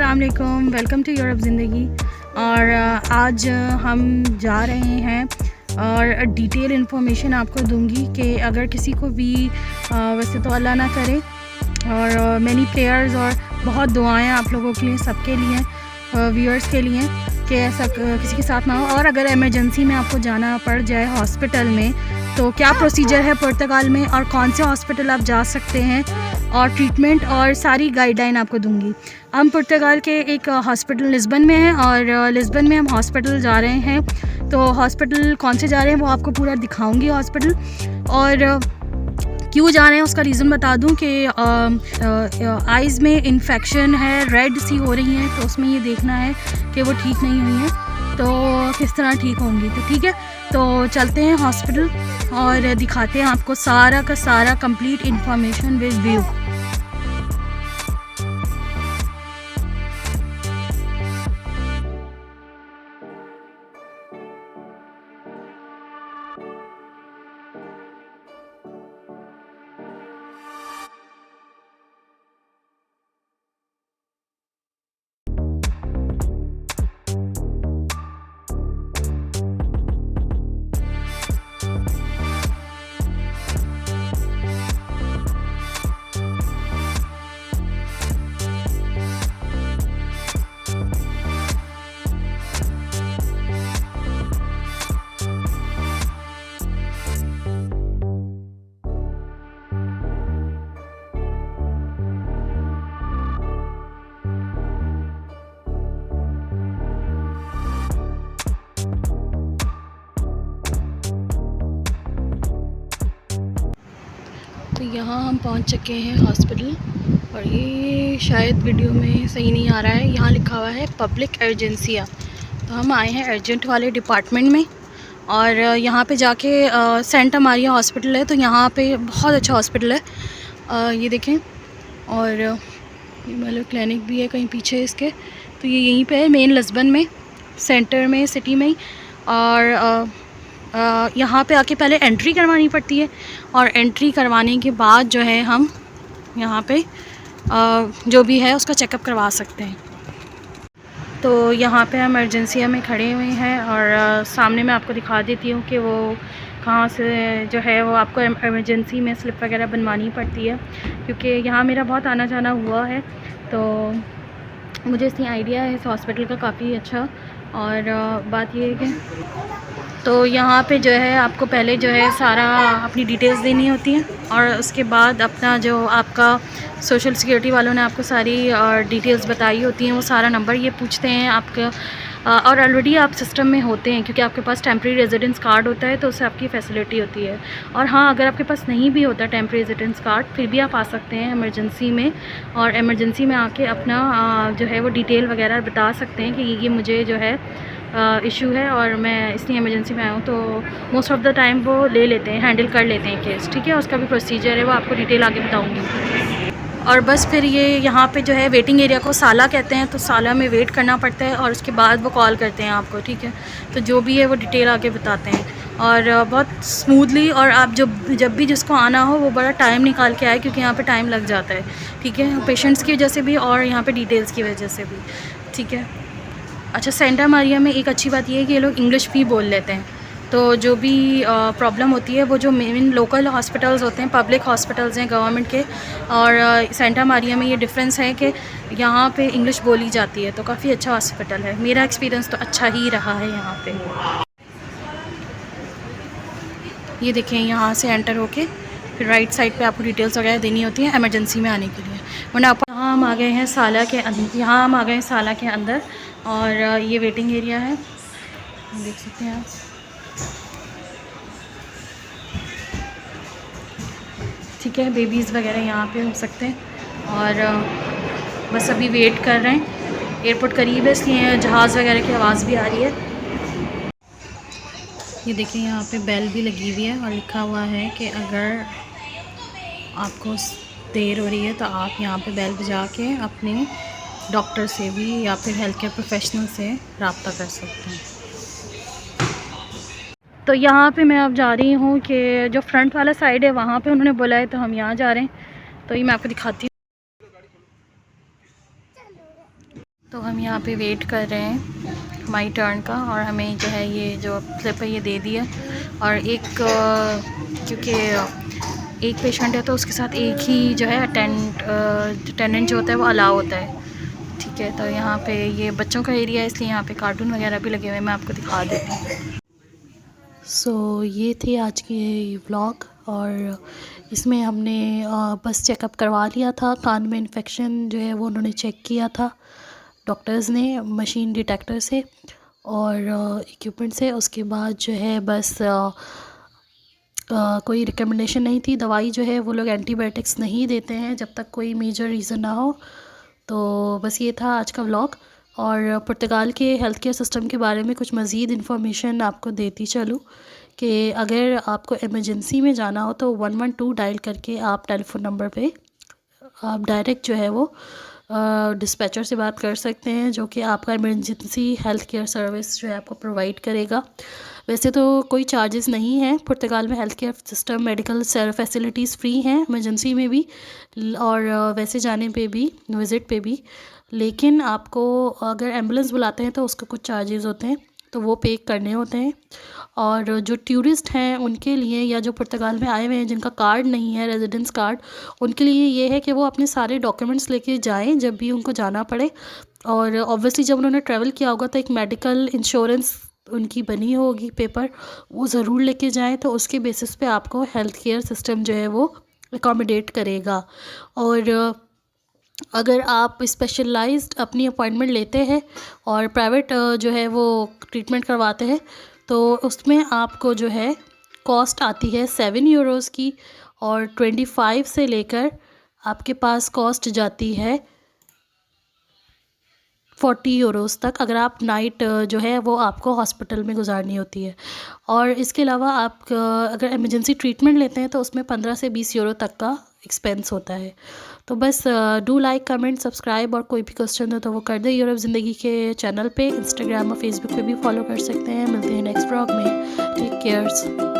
अस्सलाम वालेकुम, welcome to Europe ज़िंदगी। और आज हम जा रहे हैं और डिटेल इन्फॉर्मेशन आपको दूंगी कि अगर किसी को भी वैसे तो अल्लाह ना करे और मैनी प्रेयर्स और बहुत दुआएं आप लोगों के लिए, सबके लिए, व्यूअर्स के लिए, कि ऐसा किसी के साथ ना हो। और अगर इमरजेंसी में आपको जाना पड़ जाए हॉस्पिटल में तो क्या प्रोसीजर है पुर्तगाल में और कौन से हॉस्पिटल आप जा सकते हैं और ट्रीटमेंट और सारी गाइडलाइन आपको दूंगी। हम पुर्तगाल के एक हॉस्पिटल लिस्बन में हैं और लिस्बन में हम हॉस्पिटल जा रहे हैं। तो हॉस्पिटल कौन से जा रहे हैं वो आपको पूरा दिखाऊंगी हॉस्पिटल, और क्यों जा रहे हैं उसका रीज़न बता दूं कि आइज़ में इन्फेक्शन है, रेड सी हो रही हैं, तो उसमें ये देखना है कि वो ठीक नहीं हुई हैं तो किस तरह ठीक होंगी। तो ठीक है, तो चलते हैं हॉस्पिटल और दिखाते हैं आपको सारा का सारा कंप्लीट इन्फॉर्मेशन विद व्यू। तो यहाँ हम पहुँच चुके हैं हॉस्पिटल, और ये शायद वीडियो में सही नहीं आ रहा है, यहाँ लिखा हुआ है पब्लिक अर्जेंसिया। तो हम आए हैं अर्जेंट वाले डिपार्टमेंट में, और यहाँ पे जाके सेंटा मारिया हॉस्पिटल है, तो यहाँ पे बहुत अच्छा हॉस्पिटल है, ये देखें। और ये मतलब क्लिनिक भी है कहीं पीछे इसके, तो ये यहीं पे है मेन लिस्बन में, सेंटर में, सिटी में ही। और यहाँ पे आके पहले एंट्री करवानी पड़ती है, और एंट्री करवाने के बाद जो है हम यहाँ पे जो भी है उसका चेकअप करवा सकते हैं। तो यहाँ पे हम इमरजेंसिया में खड़े हुए हैं, और सामने मैं आपको दिखा देती हूँ कि वो कहाँ से जो है वो आपको इमरजेंसी में स्लिप वगैरह बनवानी पड़ती है, क्योंकि यहाँ मेरा बहुत आना जाना हुआ है, तो मुझे इसकी आइडिया है इस हॉस्पिटल का काफ़ी अच्छा। और बात ये है कि तो यहाँ पे जो है आपको पहले जो है सारा अपनी डिटेल्स देनी होती हैं, और उसके बाद अपना जो आपका सोशल सिक्योरिटी वालों ने आपको सारी डिटेल्स बताई होती हैं, वो सारा नंबर ये पूछते हैं आपका। और ऑलरेडी आप सिस्टम में होते हैं क्योंकि आपके पास टेम्प्रेरी रेजिडेंस कार्ड होता है, तो उससे आपकी फ़ैसिलिटी होती है। और हाँ, अगर आपके पास नहीं भी होता टेम्प्रेरी रेजिडेंस कार्ड, फिर भी आप आ सकते हैं इमरजेंसी में, और इमरजेंसी में आके अपना जो है वो डिटेल वगैरह बता सकते हैं कि ये मुझे जो है इशू है और मैं इसलिए इमरजेंसी में आया हूँ। तो मोस्ट ऑफ़ द टाइम वो ले लेते हैं, हैंडल कर लेते हैं केस, ठीक है। उसका भी प्रोसीजर है, वो आपको डिटेल आगे बताऊँगी। और बस फिर ये यहाँ पे जो है वेटिंग एरिया को साला कहते हैं, तो साला में वेट करना पड़ता है, और उसके बाद वो कॉल करते हैं आपको, ठीक है। तो जो भी है वो डिटेल आगे बताते हैं, और बहुत स्मूथली। और आप जब भी जिसको आना हो वो बड़ा टाइम निकाल के आए, क्योंकि यहाँ पे टाइम लग जाता है, ठीक है, पेशेंट्स की वजह से भी और यहाँ पे डिटेल्स की वजह से भी, ठीक है। अच्छा, सेंटा मारिया में एक अच्छी बात ये है कि ये लोग इंग्लिश भी बोल लेते हैं, तो जो भी प्रॉब्लम होती है, वो जो मेन लोकल हॉस्पिटल्स होते हैं, पब्लिक हॉस्पिटल्स हैं गवर्नमेंट के, और सेंटा मारिया में ये डिफरेंस है कि यहाँ पे इंग्लिश बोली जाती है, तो काफ़ी अच्छा हॉस्पिटल है। मेरा एक्सपीरियंस तो अच्छा ही रहा है यहाँ पे। ये देखें, यहाँ से एंटर होके फिर राइट साइड पे आपको डिटेल्स वगैरह देनी होती है इमरजेंसी में आने के लिए। वरना यहाँ हम आ गए हैं साला के अंदर, यहाँ हम आ गए हैं साला के अंदर, और ये वेटिंग एरिया है, देख सकते हैं आप। ठीक है, बेबीज़ वगैरह यहाँ पे हो सकते हैं, और बस अभी वेट कर रहे हैं। एयरपोर्ट करीब है, इसलिए जहाज़ वगैरह की आवाज़ भी आ रही है। ये देखिए, यहाँ पे बेल भी लगी हुई है, और लिखा हुआ है कि अगर आपको देर हो रही है तो आप यहाँ पे बेल बजा के अपने डॉक्टर से भी या फिर हेल्थ केयर प्रोफेशनल से रब्ता कर सकते हैं। तो यहाँ पे मैं अब जा रही हूँ कि जो फ्रंट वाला साइड है वहाँ पे उन्होंने बोला है, तो हम यहाँ जा रहे हैं। तो ये मैं आपको दिखाती हूँ। तो हम यहाँ पे वेट कर रहे हैं हमारी टर्न का, और हमें जो है ये जो स्लिप है ये दे दिया। और क्योंकि एक पेशेंट है तो उसके साथ एक ही जो है अटेंडेंट जो होता है वो अलाउ होता है। ठीक है, तो यहाँ पे ये बच्चों का एरिया है, इसलिए यहाँ पे कार्टून वगैरह भी लगे हुए हैं, मैं आपको दिखा देती हूँ। सो ये थे आज के व्लॉग, और इसमें हमने बस चेकअप करवा लिया था। कान में इन्फेक्शन जो है वो उन्होंने चेक किया था डॉक्टर्स ने मशीन डिटेक्टर से और इक्विपमेंट से। उसके बाद जो है बस कोई रिकमेंडेशन नहीं थी। दवाई जो है वो लोग एंटीबायोटिक्स नहीं देते हैं जब तक कोई मेजर रीज़न ना हो। तो बस ये था आज का व्लॉग, और पुर्तगाल के हेल्थ केयर सिस्टम के बारे में कुछ मज़ीद इन्फॉर्मेशन आपको देती चलूँ कि अगर आपको इमरजेंसी में जाना हो तो 112 डायल करके आप टेलीफोन नंबर पे आप डायरेक्ट जो है वो डिस्पैचर से बात कर सकते हैं, जो कि आपका इमरजेंसी हेल्थ केयर सर्विस जो है आपको प्रोवाइड करेगा। वैसे तो कोई चार्जेस नहीं है पुर्तगाल में। Health care system medical facilities free हैं इमरजेंसी में भी और वैसे जाने पे भी, विज़िट पे भी। लेकिन आपको अगर एम्बुलेंस बुलाते हैं तो उसके कुछ चार्जेस होते हैं, तो वो पे करने होते हैं। और जो टूरिस्ट हैं उनके लिए, या जो पुर्तगाल में आए हुए हैं जिनका कार्ड नहीं है, रेजिडेंस कार्ड, उनके लिए ये है कि वो अपने सारे डॉक्यूमेंट्स लेके जाएं जब भी उनको जाना पड़े। और ऑब्वियसली जब उन्होंने ट्रैवल किया होगा तो एक मेडिकल इंश्योरेंस उनकी बनी होगी पेपर, वो ज़रूर लेके जाएं। तो उसके बेसिस पे आपको हेल्थ केयर सिस्टम जो है वो अकोमोडेट करेगा। और अगर आप स्पेशलाइज्ड अपनी अपॉइंटमेंट लेते हैं और प्राइवेट जो है वो ट्रीटमेंट करवाते हैं, तो उसमें आपको जो है कॉस्ट आती है 7 यूरोज़ की, और 25 से लेकर आपके पास कॉस्ट जाती है 40 यूरोज़ तक, अगर आप नाइट जो है वो आपको हॉस्पिटल में गुजारनी होती है। और इसके अलावा आप अगर इमरजेंसी ट्रीटमेंट लेते हैं तो उसमें 15 से 20 यूरो तक का एक्सपेंस होता है। तो बस डू लाइक, कमेंट, सब्सक्राइब, और कोई भी क्वेश्चन हो तो वो कर दे यूरोप ज़िंदगी के चैनल पे। इंस्टाग्राम और फेसबुक पे भी फॉलो कर सकते हैं। मिलते हैं नेक्स्ट व्लॉग में। Take cares.